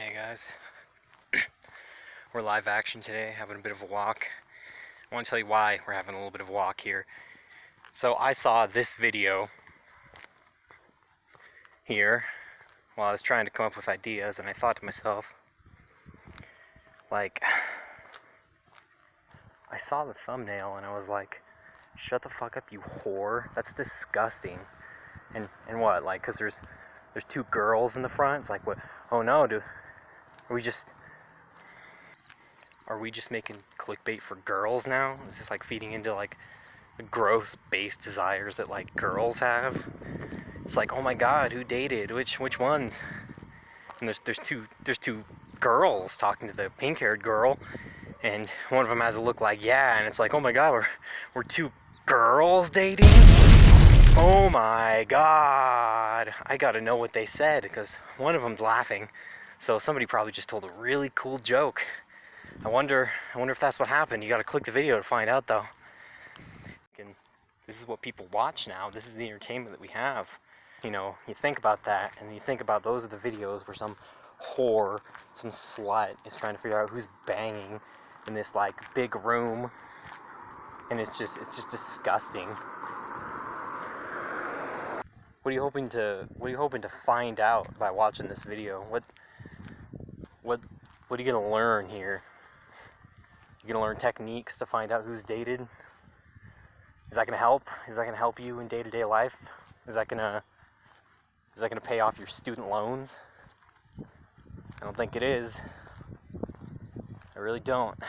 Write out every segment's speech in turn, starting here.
Hey guys, we're live action today, having a bit of a walk. I want to tell you why we're having a little bit of a walk here. So I saw this video here while I was trying to come up with ideas, and I thought to myself, like, I saw the thumbnail and I was like, shut the fuck up, you whore. That's disgusting. And what, like, because there's two girls in the front? It's like, what? Oh no, are we just making clickbait for girls now? Is this like feeding into like the gross base desires that like girls have? It's like, oh my god, who dated? Which ones? And there's two girls talking to the pink-haired girl, and one of them has a look like yeah, and it's like, oh my god, we're two girls dating? Oh my god, I gotta know what they said, because one of them's laughing, so somebody probably just told a really cool joke. I wonder if that's what happened. You gotta click the video to find out, though. And this is what people watch now. This is the entertainment that we have. You know, you think about that, and you think about those are the videos where some whore, some slut is trying to figure out who's banging in this like big room, and it's just disgusting. What are you hoping to find out by watching this video? What are you gonna learn here? You're gonna learn techniques to find out who's dated? Is that gonna help? Is that gonna help you in day-to-day life? Is that gonna pay off your student loans? I don't think it is. I really don't.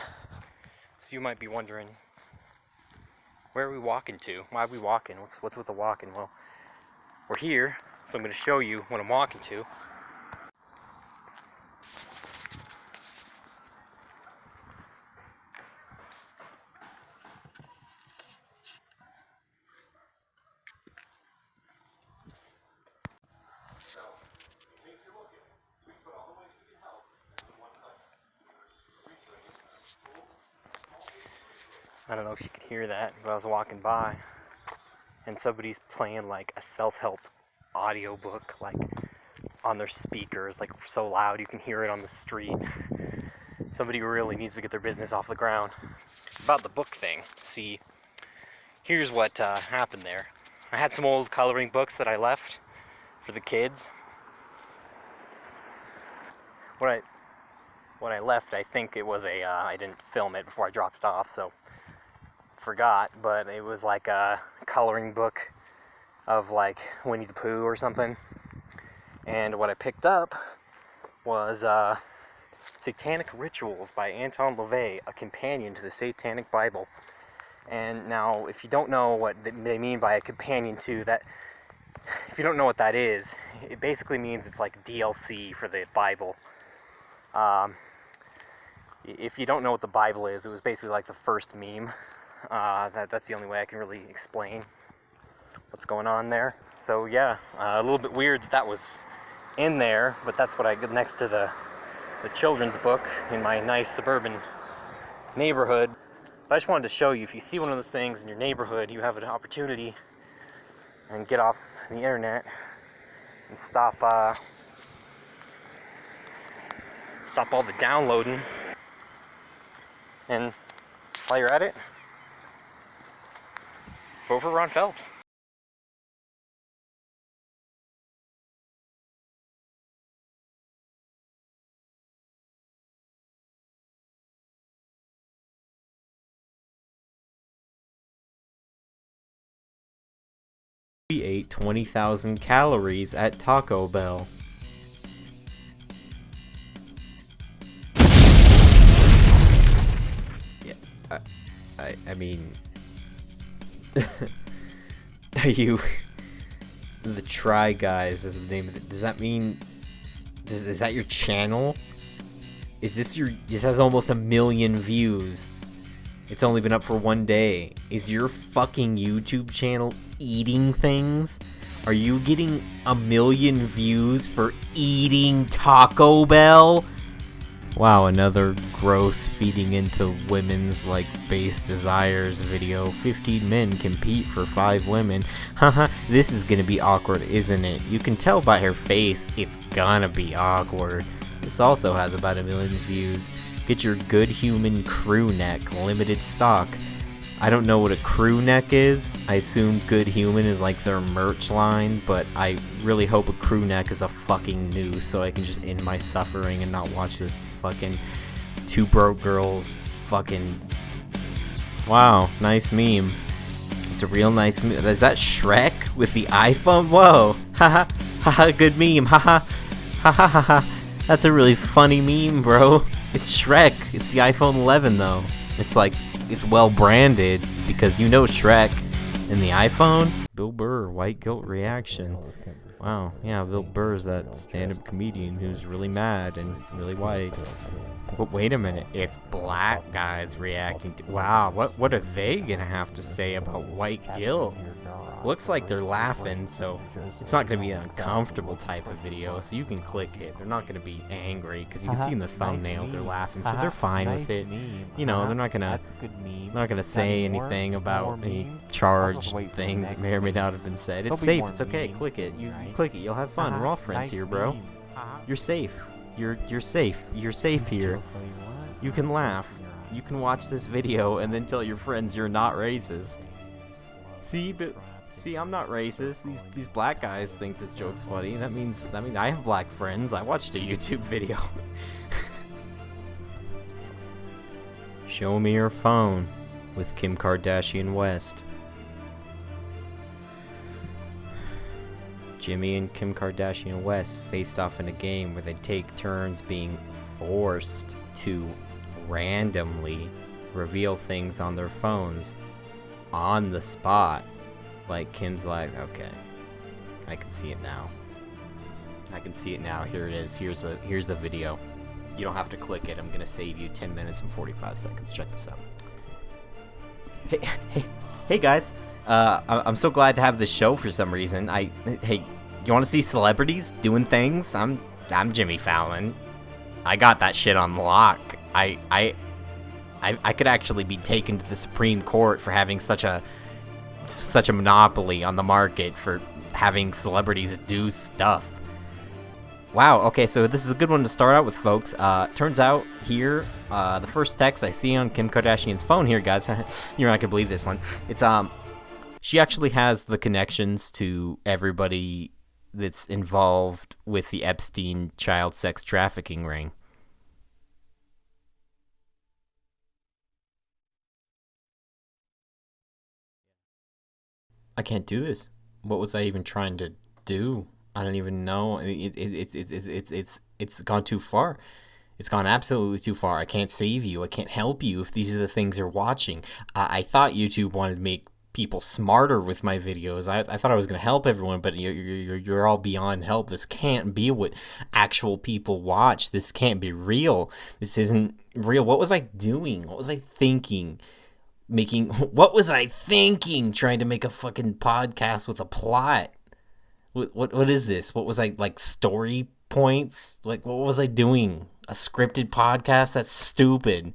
So you might be wondering, where are we walking to? Why are we walking? What's with the walking? Well, we're here, so I'm gonna show you what I'm walking to. I don't know if you can hear that, but I was walking by and somebody's playing like a self-help audiobook like on their speakers, like so loud you can hear it on the street. Somebody really needs to get their business off the ground. About the book thing, see, here's what happened there. I had some old coloring books that I left for the kids. What I left, I think it was I didn't film it before I dropped it off, so forgot, but it was like a coloring book of like Winnie the Pooh or something. And what I picked up was Satanic Rituals by Anton LaVey, a companion to the Satanic Bible. And now, if you don't know what they mean by a companion to that, if you don't know what that is, it basically means it's like DLC for the Bible. If you don't know what the Bible is, it was basically like the first meme. That's the only way I can really explain what's going on there. So yeah, a little bit weird that was in there, but that's what I got next to the children's book in my nice suburban neighborhood. But I just wanted to show you, if you see one of those things in your neighborhood, you have an opportunity and get off the internet and stop all the downloading. And while you're at it, vote for Ron Phelps. We ate 20,000 calories at Taco Bell. Yeah, I mean, are you the Try Guys is the name of it? Does that mean is that your channel? This has almost 1 million views. It's only been up for 1 day. Is your fucking YouTube channel eating things? Are you getting 1 million views for eating Taco Bell? Wow, another gross feeding into women's like base desires video. 15 men compete for 5 women. Haha, this is gonna be awkward, isn't it? You can tell by her face it's gonna be awkward. This also has about 1 million views. Get your Good Human crew neck, limited stock. I don't know what a crew neck is. I assume Good Human is like their merch line, but I really hope a crew neck is a fucking noose so I can just end my suffering and not watch this fucking two broke girls fucking... Wow, nice meme. It's a real nice meme. Is that Shrek with the iPhone? Whoa! Haha, haha, good meme. Haha, haha, haha. That's a really funny meme, bro. It's Shrek. It's the iPhone 11 though. It's like, it's well branded because you know Shrek and the iPhone. Bill Burr, white guilt reaction. Wow, yeah, Bill Burr is that stand-up comedian who's really mad and really white. But wait a minute, it's black guys reacting to... Wow, what are they gonna have to say about white guilt? Looks like they're laughing, so it's not gonna be an uncomfortable type of video, so you can click it. They're not gonna be angry, because you can see in the thumbnail they're laughing, so they're fine with it. You know, they're not gonna say anything about any charged things that may or may not have been said. It's safe, it's okay, click it. You click it, you'll have fun. We're all friends here, bro. You're safe. You're safe. You're safe here. You can laugh. You can watch this video and then tell your friends you're not racist. See, I'm not racist. These black guys think this joke's funny. That means I have black friends. I watched a YouTube video. Show me your phone with Kim Kardashian West. Jimmy and Kim Kardashian West faced off in a game where they take turns being forced to randomly reveal things on their phones on the spot. Like, Kim's like, okay, I can see it now. I can see it now. Here it is. Here's the video. You don't have to click it. I'm gonna save you 10 minutes and 45 seconds. Check this out. Hey guys. I'm so glad to have this show for some reason. Hey, you want to see celebrities doing things? I'm Jimmy Fallon. I got that shit on lock. I could actually be taken to the Supreme Court for having such a monopoly on the market for having celebrities do stuff. Wow, okay, so this is a good one to start out with, folks. Turns out here, the first text I see on Kim Kardashian's phone here, guys, you're not gonna believe this one. It's, she actually has the connections to everybody that's involved with the Epstein child sex trafficking ring. I can't do this. What was I even trying to do? I don't even know. It's gone too far. It's gone absolutely too far. I can't save you. I can't help you if these are the things you're watching. I thought YouTube wanted to make people smarter with my videos. I thought I was going to help everyone, but you're all beyond help. This can't be what actual people watch. This can't be real. This isn't real. What was I doing? What was I thinking? What was I thinking trying to make a fucking podcast with a plot? What is this? What was I, like, story points? Like, what was I doing? A scripted podcast? That's stupid.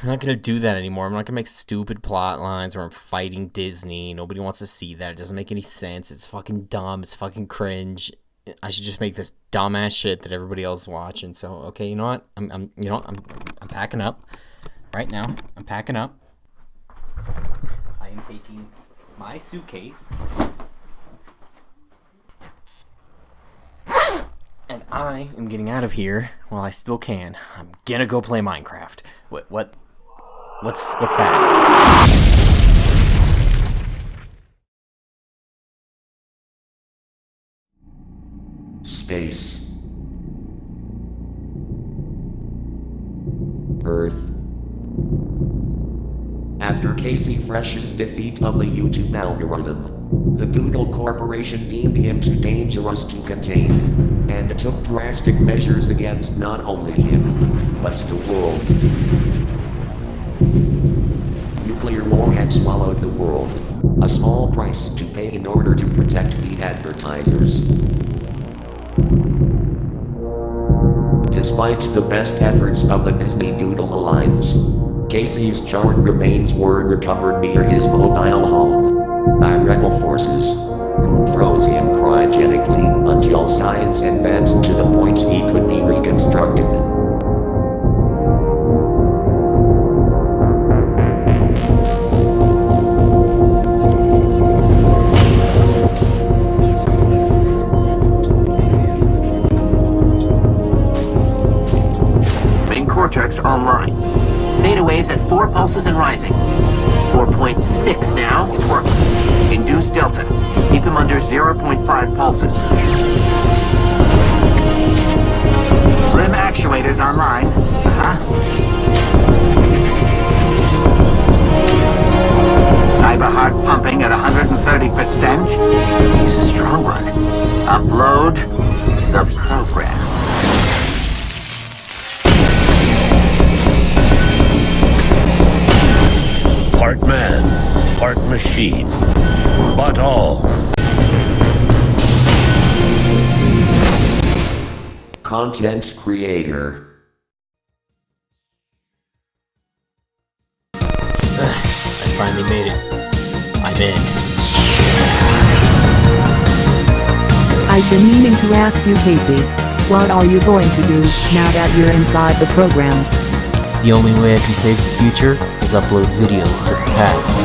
I'm not gonna do that anymore. I'm not gonna make stupid plot lines where I'm fighting Disney. Nobody wants to see that. It doesn't make any sense. It's fucking dumb. It's fucking cringe. I should just make this dumbass shit that everybody else is watching. So, okay, you know what? I'm packing up. Right now, I'm packing up. I am taking my suitcase. And I am getting out of here while I still can. I'm gonna go play Minecraft. What's that? Space. Earth. After Casey Fresh's defeat of the YouTube algorithm, the Google Corporation deemed him too dangerous to contain, and took drastic measures against not only him, but the world. Nuclear war had swallowed the world, a small price to pay in order to protect the advertisers. Despite the best efforts of the Disney-Google alliance, Casey's charred remains were recovered near his mobile home by rebel forces. who froze him cryogenically until science advanced to the point he could be reconstructed. Main cortex online. Theta waves at 4 pulses and rising. 4.6 now. It's working. Induce delta. Keep him under 0.5 pulses. Limb actuators online. Cyber heart pumping at 130%. He's a strong one. Upload the program. Part man, part machine, but all. Content creator. I finally made it. I'm in. I've been meaning to ask you, Casey. What are you going to do now that you're inside the program? The only way I can save the future is upload videos to the past.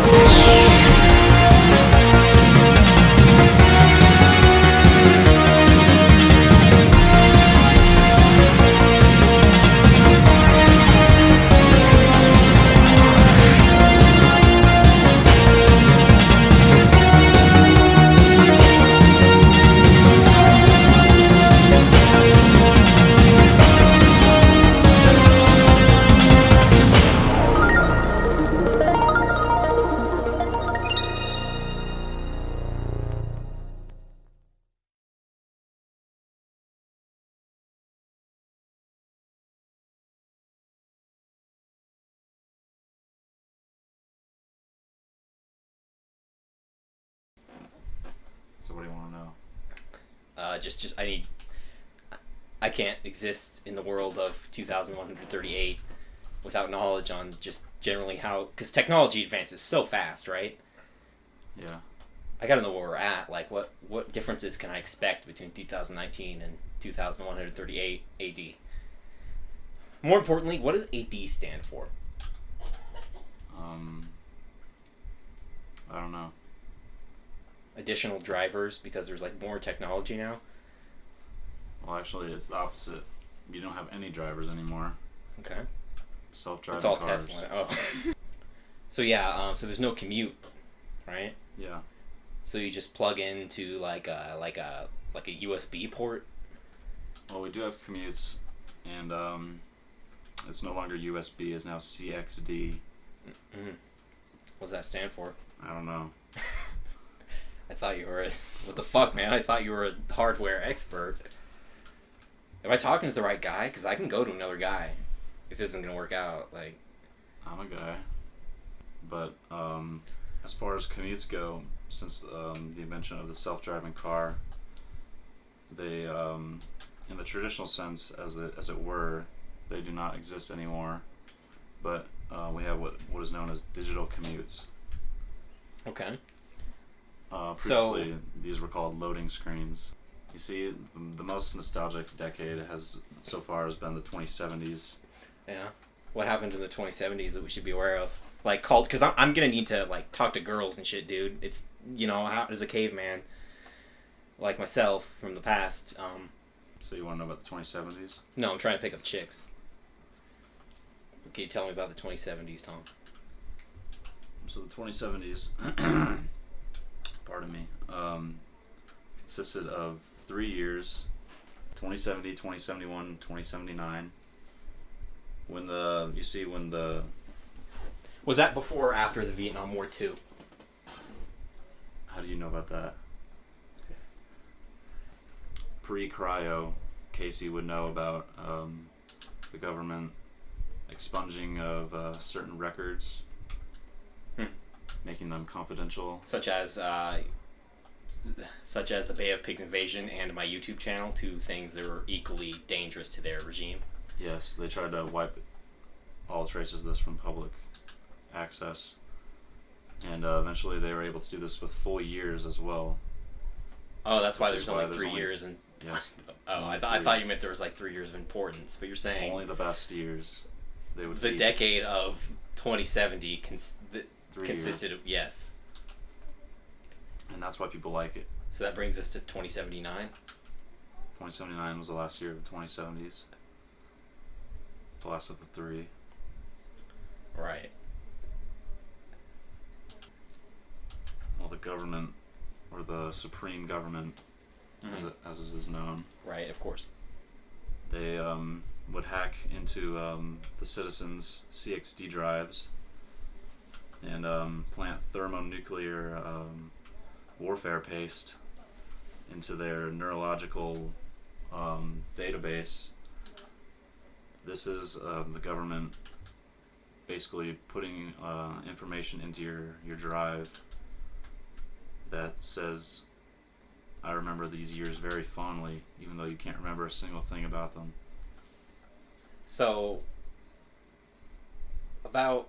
So what do you want to know? I can't exist in the world of 2138 without knowledge on just generally how, because technology advances so fast, right? Yeah. I gotta know where we're at. Like, what differences can I expect between 2019 and 2138 AD? More importantly, what does AD stand for? I don't know. Additional drivers, because there's like more technology now. Well, actually, it's the opposite. You don't have any drivers anymore. Okay. Self-driving It's all cars. Tesla. Oh. So yeah, so there's no commute, right? Yeah. So you just plug into like a USB port. Well, we do have commutes, and it's no longer USB. It's now CXD. Mm-hmm. What does that stand for? I don't know. I thought you were what the fuck, man? I thought you were a hardware expert. Am I talking to the right guy? Because I can go to another guy if this isn't gonna work out. Like, I'm a guy. But as far as commutes go, since the invention of the self-driving car, they, in the traditional sense, as it were, they do not exist anymore. But we have what is known as digital commutes. okay. Previously, these were called loading screens. You see, the most nostalgic decade has been the 2070s. Yeah. What happened in the 2070s that we should be aware of? Like, because I'm gonna need to like talk to girls and shit, dude. It's, how as a caveman, like myself from the past. So you want to know about the 2070s? No, I'm trying to pick up chicks. Can you tell me about the 2070s, Tom? So the 2070s, pardon me, consisted of 3 years, 2070, 2071, 2079. Was that before or after the Vietnam War too? How do you know about that? Pre-cryo, Casey would know about the government expunging of certain records, making them confidential. Such as the Bay of Pigs invasion and my YouTube channel, two things that were equally dangerous to their regime. Yes, they tried to wipe all traces of this from public access, and eventually they were able to do this with full years as well. Oh, that's why Which is there's why only there's 3 only- years and. Yes. Oh, I only thought I 3. thought you meant there was like 3 years of importance, but you're saying Only the best years. They would the keep decade of 2070 3 consisted of yes. years. And that's why people like it. So that brings us to 2079. 2079 was the last year of the 2070s. The last of the 3. Right. Well, the government, or the supreme government, as it is known, Right. Of course. they would hack into the citizens' CXD drives and plant thermonuclear warfare paste into their neurological database. This is the government basically putting information into your drive that says, I remember these years very fondly, even though you can't remember a single thing about them. So, about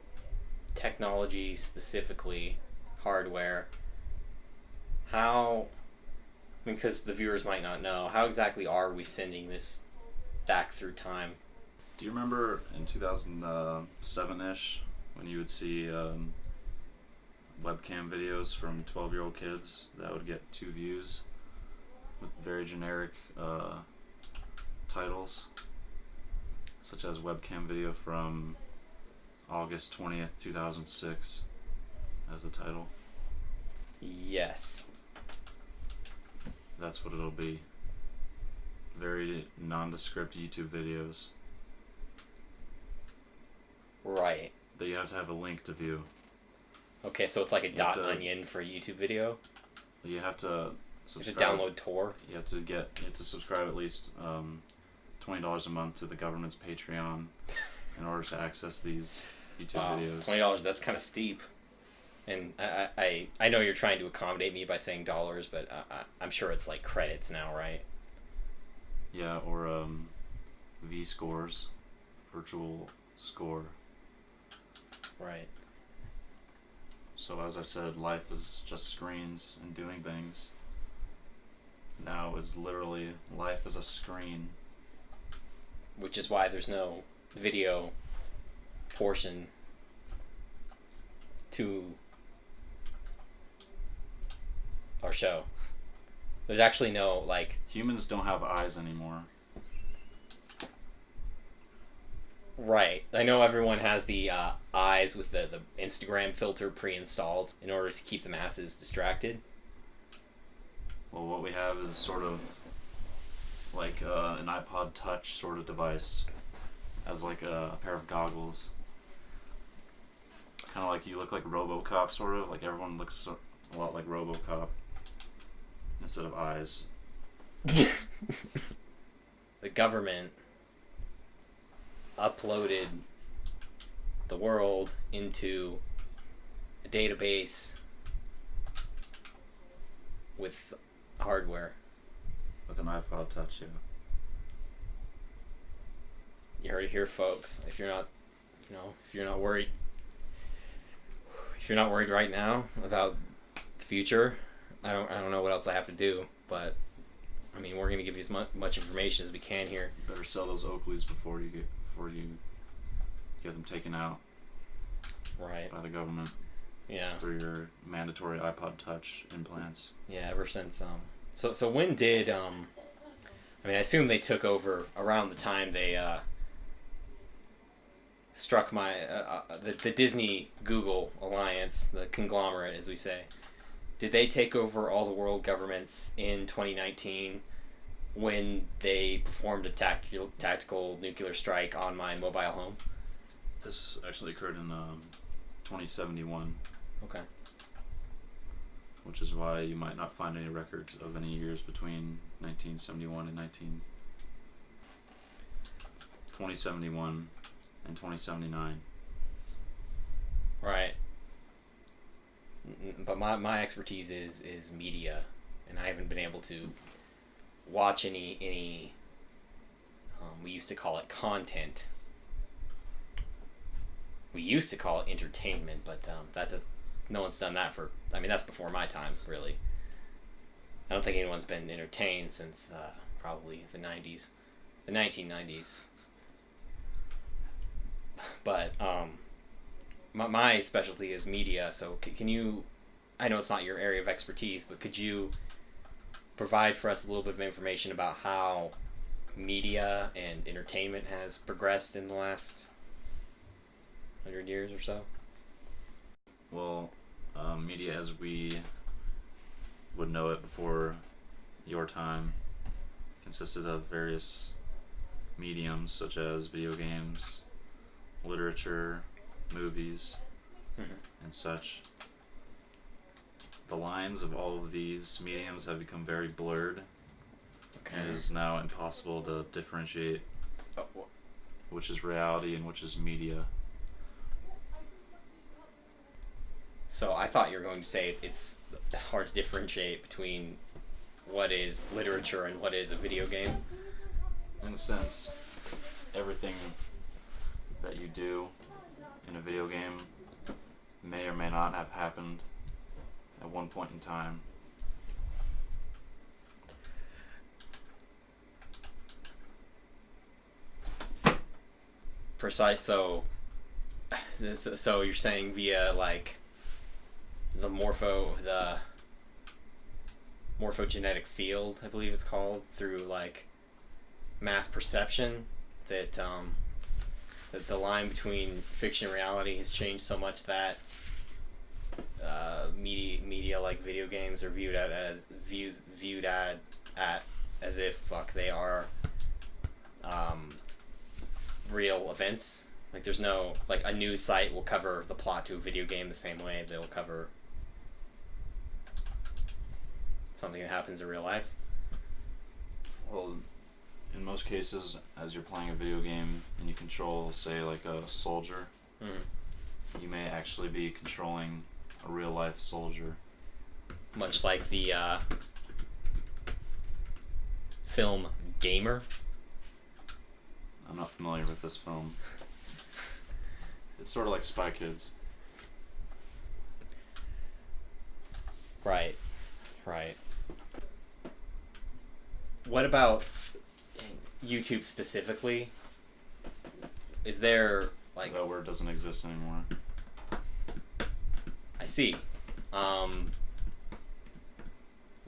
technology specifically, hardware, how, because the viewers might not know, how exactly are we sending this back through time? Do you remember in 2007-ish when you would see webcam videos from 12-year-old kids that would get 2 views with very generic titles, such as webcam video from August 20th, 2006 as the title? Yes. That's what it'll be. Very nondescript YouTube videos Right. that you have to have a link to view. Okay, so it's like a You have dot to- onion for a YouTube video. You have to You have to subscribe. download Tor. You have to subscribe at least $20 a month to the government's Patreon in order to access these YouTube Wow, videos. $20. That's kind of steep. And I know you're trying to accommodate me by saying dollars, but I'm sure it's like credits now, right? Yeah, or V scores, virtual score. Right. So as I said, life is just screens and doing things. Now it's literally life is a screen. Which is why there's no video portion to our show. There's actually no, like, Humans don't have eyes anymore. right. I know everyone has the eyes with the Instagram filter pre-installed in order to keep the masses distracted. Well, what we have is sort of like an iPod Touch sort of device, as like a pair of goggles. Kind of like you look like RoboCop, sort of. Like everyone looks a lot like RoboCop instead of eyes. The government uploaded the world into a database with hardware. With an iPod Touch, yeah. You heard it here, folks. If you're not, if you're not worried, right now about the future, I don't know what else I have to do. But I mean, we're gonna give you as much information as we can here. You better sell those Oakleys before you get them taken out Right. by the government Yeah. for your mandatory iPod Touch implants. Yeah. Ever since So when did I mean, I assume they took over around the time they struck the Disney Google alliance, the conglomerate, as we say. Did they take over all the world governments in 2019 when they performed a tactical nuclear strike on my mobile home? This actually occurred in 2071, Okay. which is why you might not find any records of any years between 1971 and 2071 and 2079. Right. But my expertise is media, and I haven't been able to watch any we used to call it content. We used to call it entertainment, but no one's done that for, I mean, that's before my time, really. I don't think anyone's been entertained since probably the 90s, the 1990s. But my specialty is media, so can you, I know it's not your area of expertise, but could you provide for us a little bit of information about how media and entertainment has progressed in the last 100 years or so? Well, media as we would know it before your time consisted of various mediums such as video games, literature, movies, and such. The lines of all of these mediums have become very blurred. Okay. It is now impossible to differentiate which is reality and which is media. So I thought you were going to say it's hard to differentiate between what is literature and what is a video game. In a sense, everything that you do in a video game may or may not have happened at one point in time. Precise. So you're saying via like the morphogenetic field, I believe it's called, through like mass perception, that that the line between fiction and reality has changed so much that media like video games are viewed as if they are real events. Like there's no, like, a news site will cover the plot to a video game the same way they'll cover something that happens in real life. Well, in most cases, as you're playing a video game and you control, say, like a soldier, you may actually be controlling a real life soldier. Much like the film Gamer. I'm not familiar with this film. It's sort of like Spy Kids. Right. What about YouTube specifically? Is there, like... That word doesn't exist anymore. I see.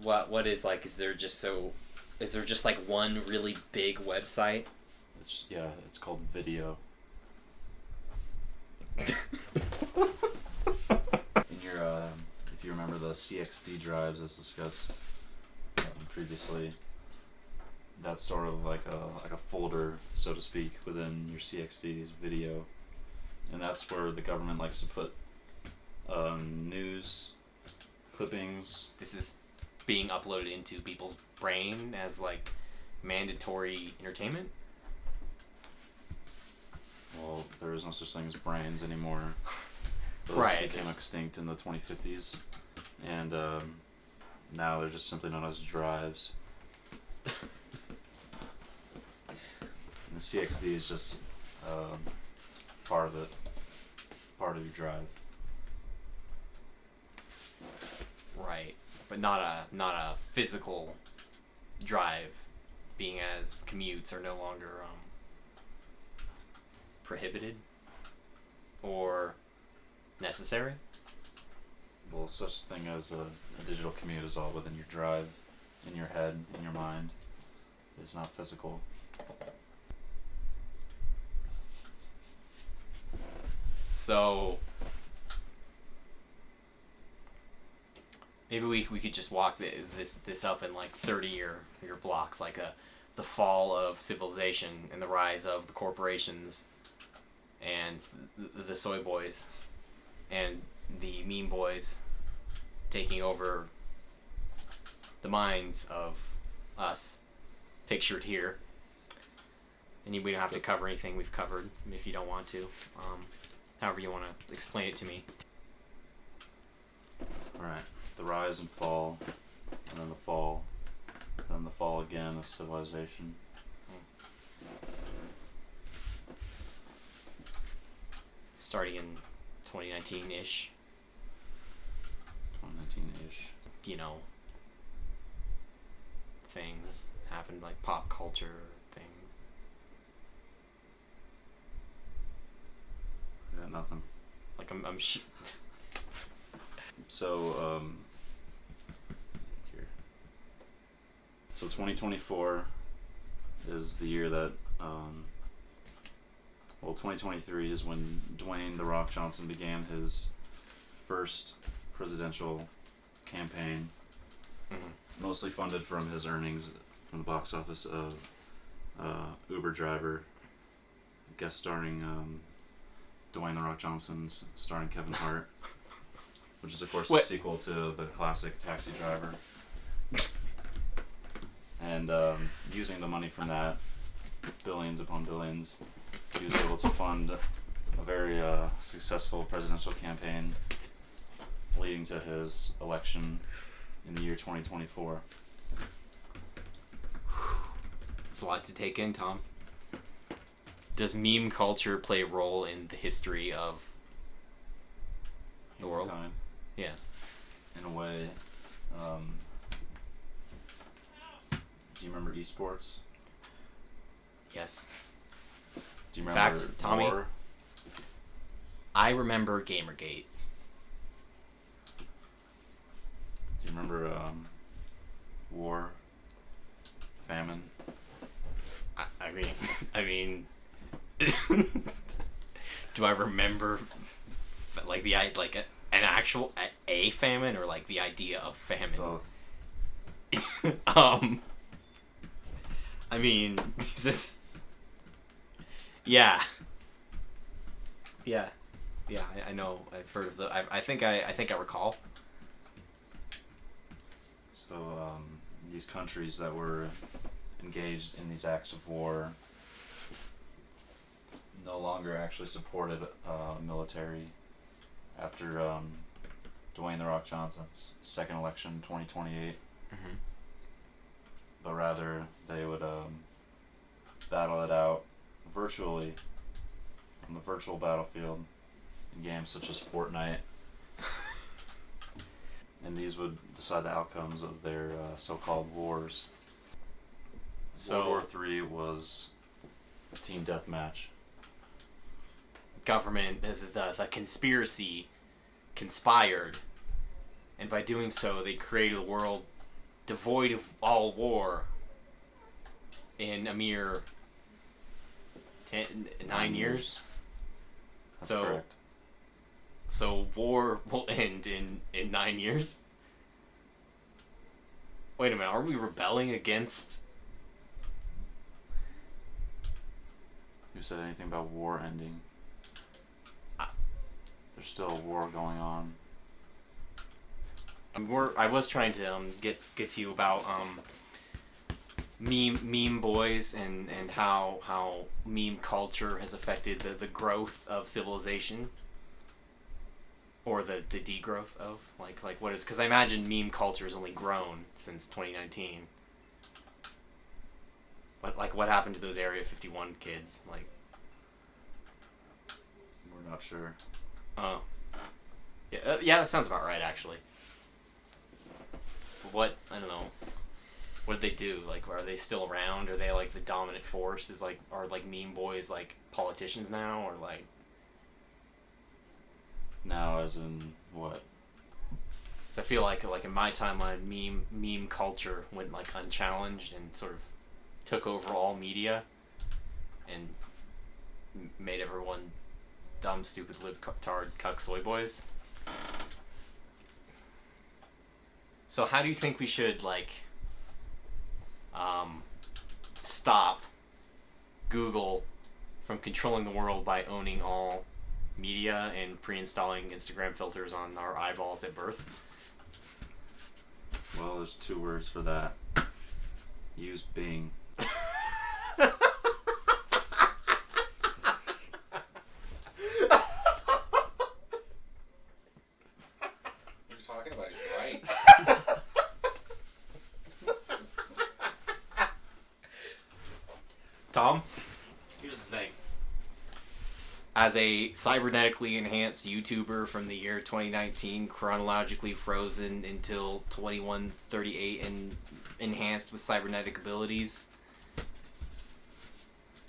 What is, like, is there just like one really big website? It's called Video. In your, if you remember the CXD drives as discussed previously, that's sort of like a folder, so to speak, within your CXD's video, and that's where the government likes to put news clippings. This is being uploaded into people's brain as, like, mandatory entertainment? Well, there is no such thing as brains anymore. Those Right. became extinct in the 2050s, and now they're just simply known as drives. And the CXD is just part of it, part of your drive. Right. But not a physical drive, being as commutes are no longer prohibited or necessary. Well, such thing as a digital commute is all within your drive, in your head, in your mind. It's not physical. So maybe we could just walk this up in like 30-year blocks, like the fall of civilization and the rise of the corporations and the soy boys and the meme boys taking over the minds of us, pictured here. And we don't have to cover anything we've covered if you don't want to. However you want to explain it to me. Alright, the rise and fall, and then the fall, and then the fall again of civilization. Starting in 2019-ish. 2019-ish. You know, things happened, like pop culture things. I got nothing. Like So, here. So 2024 is the year that, well, 2023 is when Dwayne "The Rock" Johnson began his first presidential campaign, mostly funded from his earnings from the box office of Uber driver, guest starring Dwayne "The Rock" Johnson, starring Kevin Hart, which is of course the sequel to the classic Taxi Driver. And using the money from that, billions upon billions, he was able to fund a very successful presidential campaign leading to his election in the year 2024. It's a lot to take in, Tom. Does meme culture play a role in the history of the world? Humankind, Yes. in a way. Do you remember esports? Yes. Do you remember Facts, Tommy. war? I remember Gamergate. Do you remember war, famine? I mean, do I remember like an actual a famine, or like the idea of famine? Both. I mean, is this? Yeah. I know. I've heard of the. I think I recall. So these countries that were engaged in these acts of war no longer actually supported military after Dwayne "The Rock" Johnson's second election in 2028. Mm-hmm. But rather they would battle it out virtually on the virtual battlefield in games such as Fortnite. And these would decide the outcomes of their so-called wars. So World War III was a team deathmatch. government, the conspiracy conspired, and by doing so they created a world devoid of all war in a mere 9 years. That's So correct. So war will end in 9 years? Wait a minute, aren't we rebelling against... Who said anything about war ending? There's still a war going on. I was trying to get to you about meme boys and how meme culture has affected the growth of civilization, or the degrowth of like what is, because I imagine meme culture has only grown since 2019. But what happened to those Area 51 kids? Like, We're not sure. oh, yeah, that sounds about right actually. What, I don't know. What did they do? Like, are they still around? Are they like the dominant force? Are like meme boys like politicians now, or like? Now, as in what? 'Cause I feel like in my timeline, meme culture went like unchallenged and sort of took over all media, and made everyone dumb, stupid, libtard, cuck soy boys. So how do you think we should stop Google from controlling the world by owning all media and pre-installing Instagram filters on our eyeballs at birth? Well, there's two words for that. Use Bing. What you're talking about is right. Tom, here's the thing. as a cybernetically enhanced YouTuber from the year 2019, chronologically frozen until 2138 and enhanced with cybernetic abilities,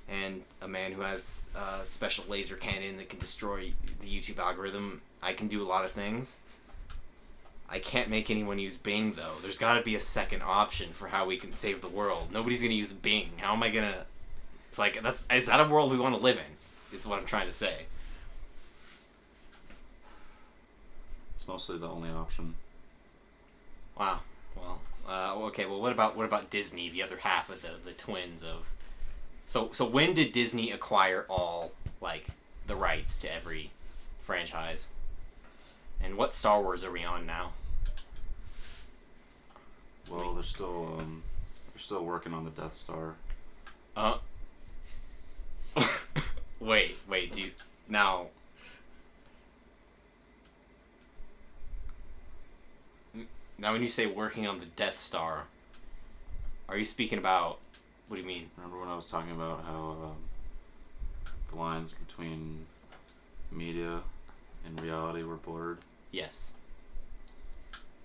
and a man who has a special laser cannon that can destroy the YouTube algorithm, I can do a lot of things. I can't make anyone use Bing, though. There's got to be a second option for how we can save the world. Nobody's going to use Bing. How am I going to... It's like, is that a world we want to live in? Is what I'm trying to say. It's mostly the only option. Wow. Well, okay. Well, what about Disney, the other half of the twins of... So when did Disney acquire all, like, the rights to every franchise? And what Star Wars are we on now? Well, they're still working on the Death Star. Wait, do you... Now... Now when you say working on the Death Star, are you speaking about... What do you mean? Remember when I was talking about how the lines between media and reality were blurred? Yes.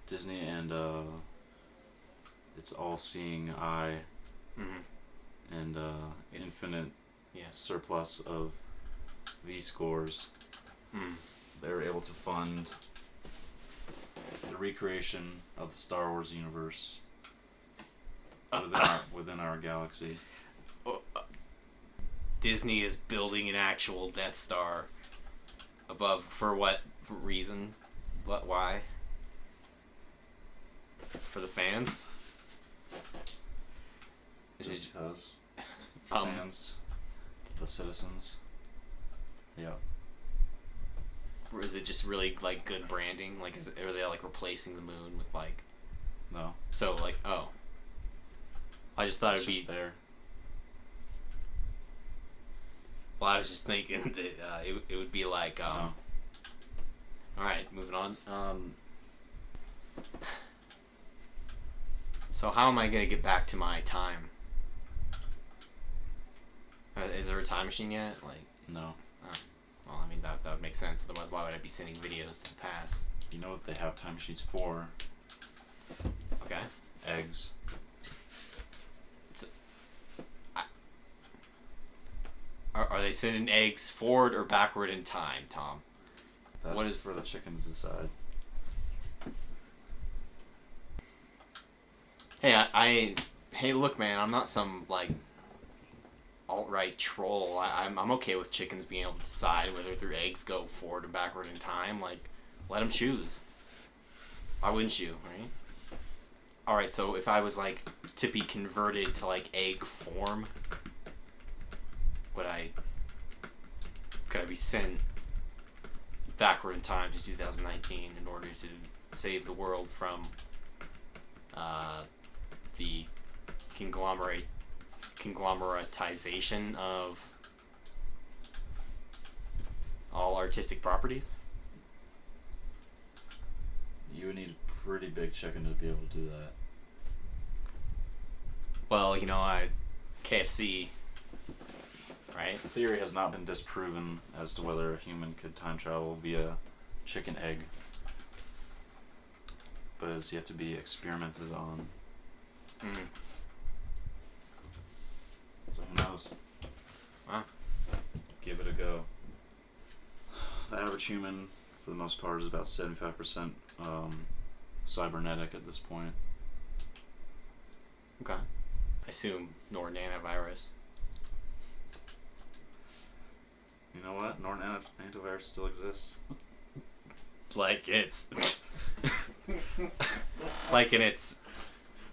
Disney and its all-seeing eye and infinite surplus of V-scores, they were able to fund the recreation of the Star Wars universe within our galaxy. Disney is building an actual Death Star above, for what reason? What? Why? For the fans? Just because. Fans, the citizens. Yeah. Or is it just really, like, good branding? Like, are they, like, replacing the moon with, like... No. So, like, oh. I just thought it'd be... there. Well, I was just thinking that it would be like... No. Alright, moving on. So how am I going to get back to my time? Is there a time machine yet? Like, No. well, I mean, that would make sense. Otherwise, why would I be sending videos to the past? You know what they have time machines for? Okay. Eggs. Are they sending eggs forward or backward in time, Tom? That's What is- for the chicken to decide. Hey, hey, look, man, I'm not some, like, alt-right troll. I'm okay with chickens being able to decide whether their eggs go forward or backward in time. Like, let them choose. Why wouldn't you, right? Alright, so if I was, like, to be converted to, like, egg form, could I be sent backward in time to 2019 in order to save the world from the conglomeratization of all artistic properties? You would need a pretty big chicken to be able to do that. Well, KFC, right? The theory has not been disproven as to whether a human could time travel via chicken egg, but it's yet to be experimented on. So who knows? Wow. Give it a go. The average human, for the most part, is about 75% cybernetic at this point. Okay. I assume Norton antivirus. You know what? Norton antivirus still exists. Like it's like in its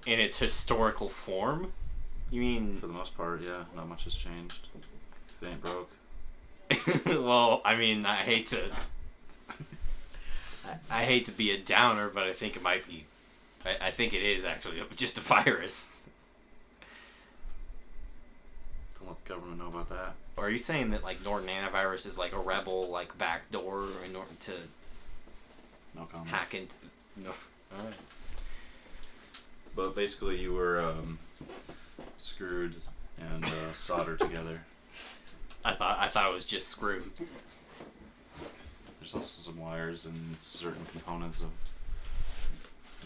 historical form? You mean For the most part, yeah. Not much has changed. If it ain't broke. well, I mean, I hate to be a downer, but I think it might be. I think it is actually just a virus. Don't let the government know about that. Are you saying that like Norton antivirus is like a rebel like backdoor in order to No comment. hack into? No. All right. But basically, you were screwed and soldered together. I thought thought it was just screwed. There's also some wires and certain components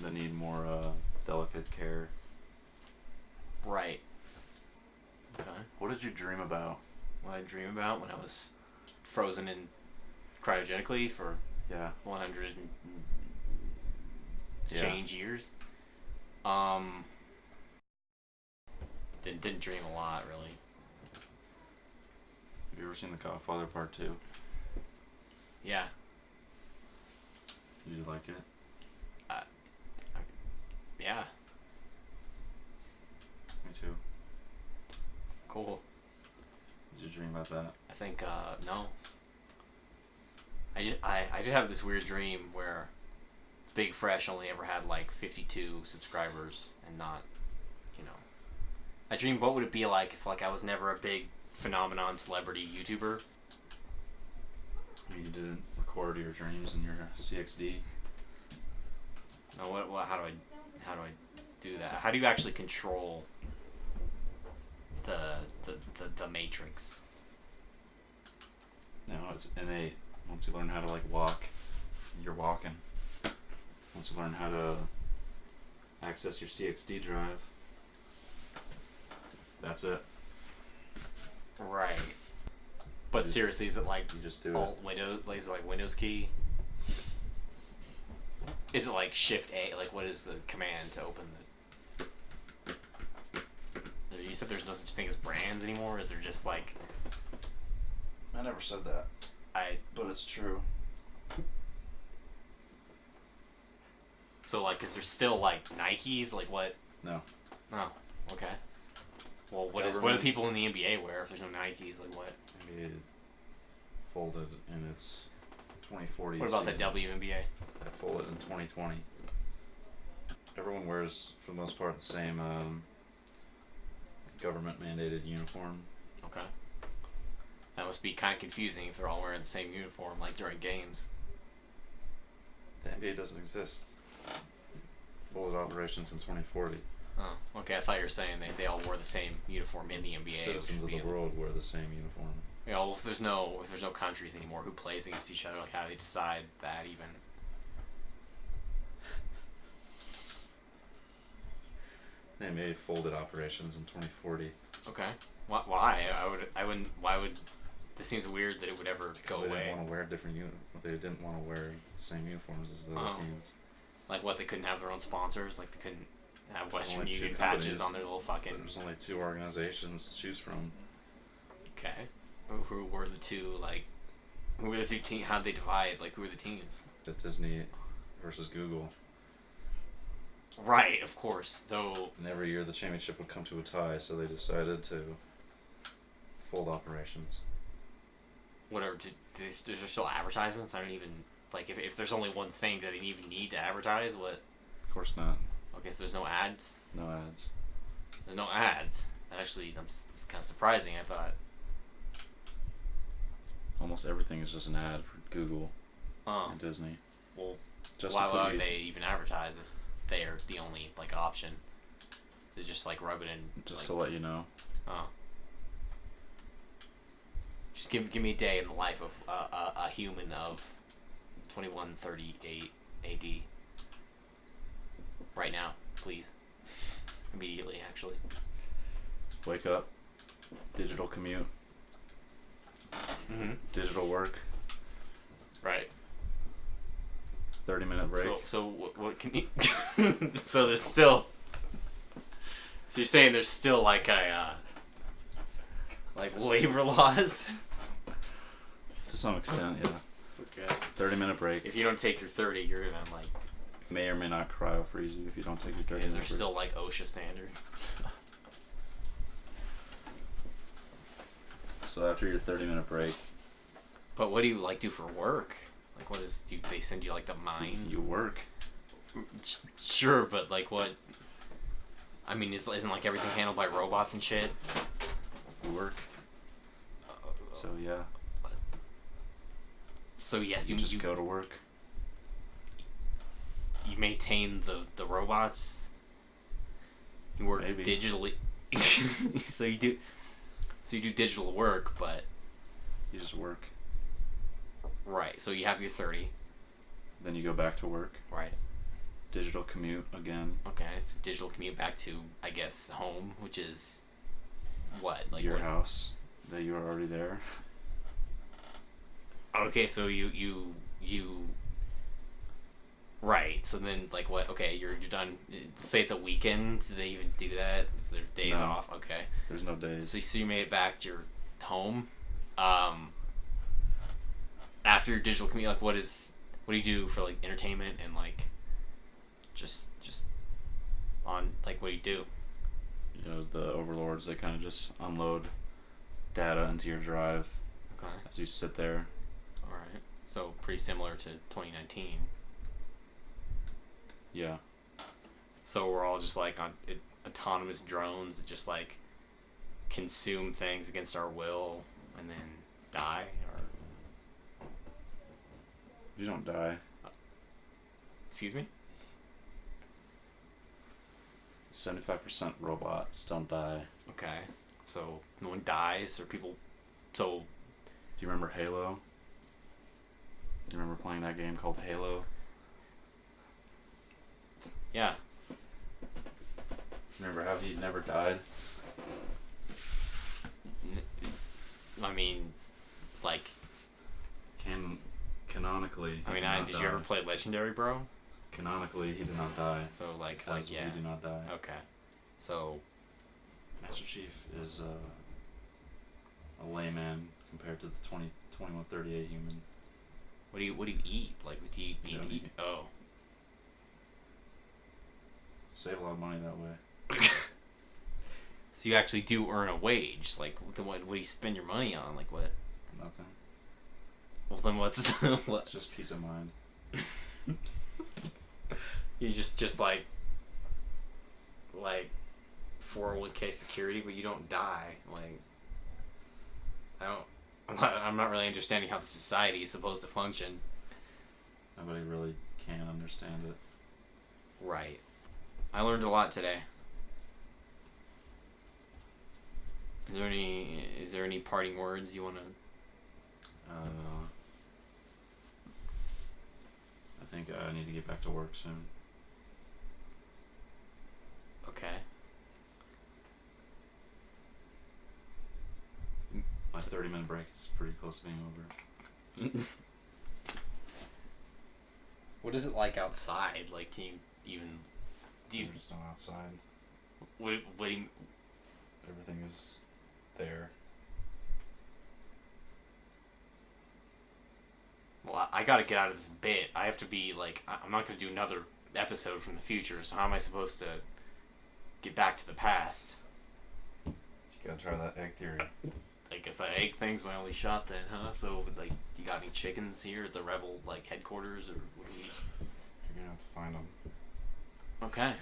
that need more delicate care. Right. Okay. What did you dream about? What I dream about when I was frozen in cryogenically for Yeah. 100 and Yeah. change years. Didn't dream a lot, really. Have you ever seen The Godfather Part 2? Yeah. Did you like it? Yeah. Me too. Cool. Did you dream about that? I think, no. I did have this weird dream where Big Fresh only ever had like 52 subscribers and not, you know. I dreamed what would it be like if like I was never a big phenomenon celebrity YouTuber. You didn't record your dreams in your CXD? No, how do I do that? How do you actually control the Matrix? No, it's innate. Once you learn how to like walk, you're walking. Once you learn how to access your CXD drive, that's it. Right. But You- seriously, is it like You just do Alt Windows? Like, is it like Windows key? Is it like Shift A? Like, what is the command to open the? You said there's no such thing as brands anymore. Is there just like it. I never said that, but it's true. So like, is there still like Nikes? Like what? No. Oh, okay. Well, what do Government- people in the NBA wear if there's no Nikes? Like what? Maybe it folded in its 2040 What about the season. WNBA? That folded in 2020. Everyone wears, for the most part, the same government mandated uniform. Okay. That must be kind of confusing if they're all wearing the same uniform, like during games. The NBA doesn't exist. Folded operations in 2040. Oh, okay. I thought you were saying they all wore the same uniform in the NBA. Citizens of the world wear the same uniform. You know, if there's no countries anymore, who plays against each other? Like, how do they decide that even? The NBA folded operations in 2040 Okay. Why? I wouldn't. Why would? This seems weird that it would ever go because they away. didn't want to wear different They didn't want to wear the same uniforms as the other Oh. teams. Like what? They couldn't have their own sponsors. Like they couldn't have Western Only two Union companies. patches on their little fucking. There's only 2 organizations to choose from. Okay. Who were the two? Like, who were the two teams? How'd they divide? Like, who were the teams? The Disney versus Google. Right. Of course. So. And every year the championship would come to a tie, so they decided to fold operations. Whatever. Is there still advertisements? I don't even like if there's only one thing, do they even need to advertise? What? Of course not. Okay, so there's no ads. No ads. There's no ads. That actually, it's kind of surprising. I thought. Almost everything is just an ad for Google Oh, and Disney. well, Just why to put would you, they even advertise if they are the only like option? It's just like rub it in. just like, to let you know. Oh. Just give me a day in the life of a human of 2138 AD. Right now, please. Immediately, actually. Wake up. Digital commute. Mm-hmm. Digital work. Right. 30-minute break. So what can you? So there's still. So you're saying there's still like a like labor laws? To some extent, yeah. Okay. 30-minute break. If you don't take your 30, you're gonna like. May or may not cryo freeze you if you don't take your 30 Is there minute still like OSHA standard? break. So after your 30-minute break, But what do you like do for work? Like what is? Do they send you like the mines? you work. Sure, but like what? I mean, isn't like everything handled by robots and shit? You work. So yeah, So yes, you you just go to work. you maintain the robots. You work Maybe. digitally. So you do digital work, but You just work. Right. So you have your 30. Then you go back to work. Right. Digital commute again. Okay. It's a digital commute back to, I guess, home, which is what? Like Your what? house that you were already there. Okay, so you right. So then, like, what? Okay, you're done. Say it's a weekend. Do they even do that? Is there days No. off? Okay. There's no days. So you made it back to your home. After your digital commute, like, what do you do for like entertainment and like just on like what do you do? You know, the overlords, they kind of just unload data into your drive Okay. as you sit there. All right. So pretty similar to 2019. Yeah. So we're all just like on autonomous drones that just like consume things against our will and then die, or You don't die. excuse me? 75% robots don't die. Okay. So no one dies or people. So Do you remember Halo? You remember playing that game called Halo? yeah. Remember how he never died? I mean, like, Canonically, he I mean, did not did die. you ever play Legendary, bro? Canonically, he did not die. So like As yeah. we do not die. Okay. So Master Chief is a layman compared to the 2138 human. what do you eat? Like, what do you You need don't to eat? eat. Oh. Save a lot of money that way. So you actually do earn a wage. Like, what do you spend your money on? Like, what? Nothing. Well, then what's what? It's just peace of mind. You just like 401k security, but you don't die. Like, I'm not really understanding how the society is supposed to function. Nobody really can understand it. Right. I learned a lot today. Is there any parting words you want to? I think I need to get back to work soon. Okay. My 30-minute break is pretty close to being over. What is it like outside? Like, can you even do you, There's no outside. what do you, Everything is there. well, I gotta get out of this bit. I have to be like, I'm not gonna do another episode from the future. So how am I supposed to get back to the past? You gotta try that egg theory. I guess that egg thing's my only shot then, huh? So, like, you got any chickens here at the Rebel, like, headquarters, or what do you... You're gonna have to find them. Okay.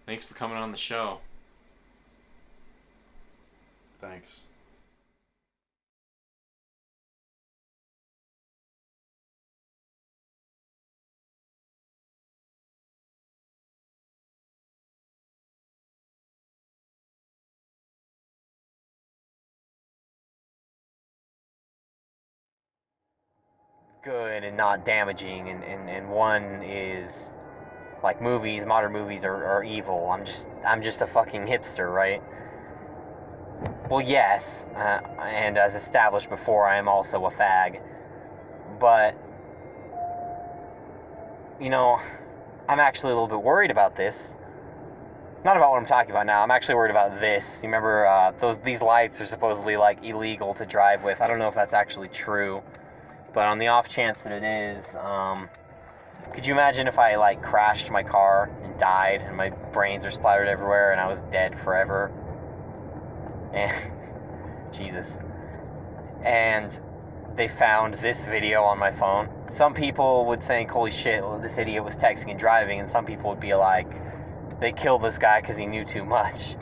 Thanks for coming on the show. Thanks. Good and not damaging, and one is like movies, modern movies are evil. I'm just a fucking hipster, right? Well, yes, and as established before, I am also a fag. But you know, I'm actually a little bit worried about this. Not about what I'm talking about now. I'm actually worried about this. You remember these lights are supposedly like illegal to drive with. I don't know if that's actually true. But on the off chance that it is, could you imagine if I like crashed my car and died and my brains are splattered everywhere and I was dead forever? And Jesus. And they found this video on my phone. Some people would think, holy shit, well, this idiot was texting and driving, and some people would be like, they killed this guy because he knew too much.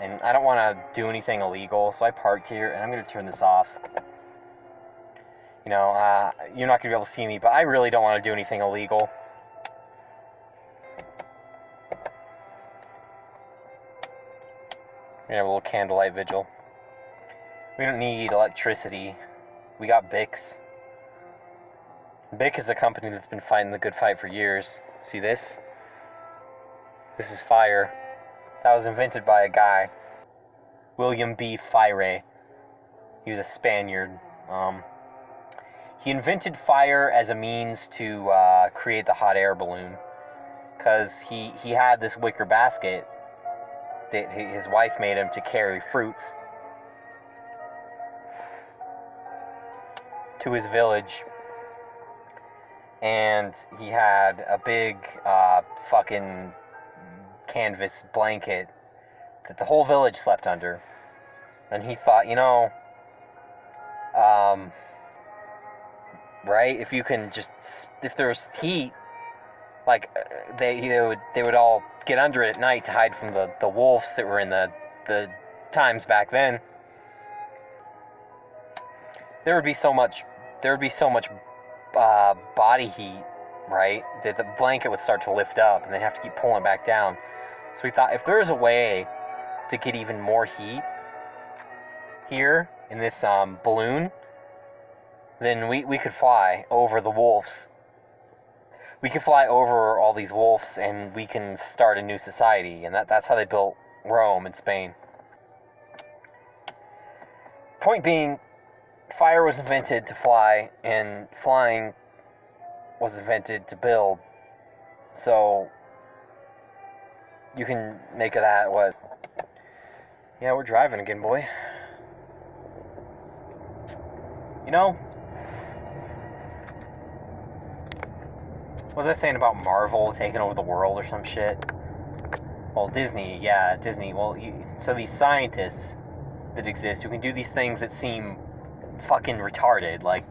And I don't want to do anything illegal, so I parked here and I'm going to turn this off. You know, you're not going to be able to see me, but I really don't want to do anything illegal. We're gonna have a little candlelight vigil. We don't need electricity. We got Bix. Bic is a company that's been fighting the good fight for years. See this? This is fire. That was invented by a guy, William B. Fire. He was a Spaniard. He invented fire as a means to create the hot air balloon, because he had this wicker basket that his wife made him to carry fruits to his village, and he had a big fucking canvas blanket that the whole village slept under, and he thought, right, if you can just, if there's heat, like they would all get under it at night to hide from the wolves that were in the times back then. There would be so much body heat, right, that the blanket would start to lift up and they'd have to keep pulling it back down. So we thought, if there was a way to get even more heat here in this balloon, then we could fly over the wolves. We could fly over all these wolves and we can start a new society. And that's how they built Rome in Spain. Point being, fire was invented to fly, and flying was invented to build. So you can make of that what? Yeah, we're driving again, boy. What was I saying about Marvel taking over the world or some shit? Well, Disney. Well, so these scientists that exist who can do these things that seem fucking retarded, like,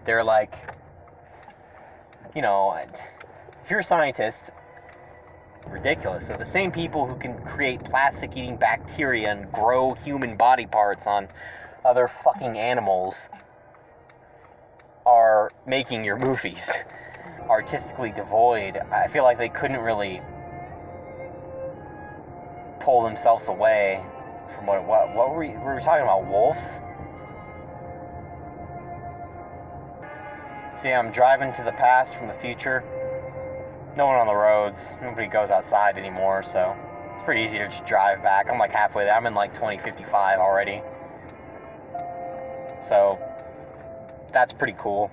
they're like, if you're a scientist, ridiculous. So the same people who can create plastic-eating bacteria and grow human body parts on other fucking animals are making your movies. Artistically devoid. I feel like they couldn't really pull themselves away from what were we talking about? Wolves? So yeah, I'm driving to the past from the future. No one on the roads. Nobody goes outside anymore, so it's pretty easy to just drive back. I'm like halfway there. I'm in like 2055 already. So that's pretty cool.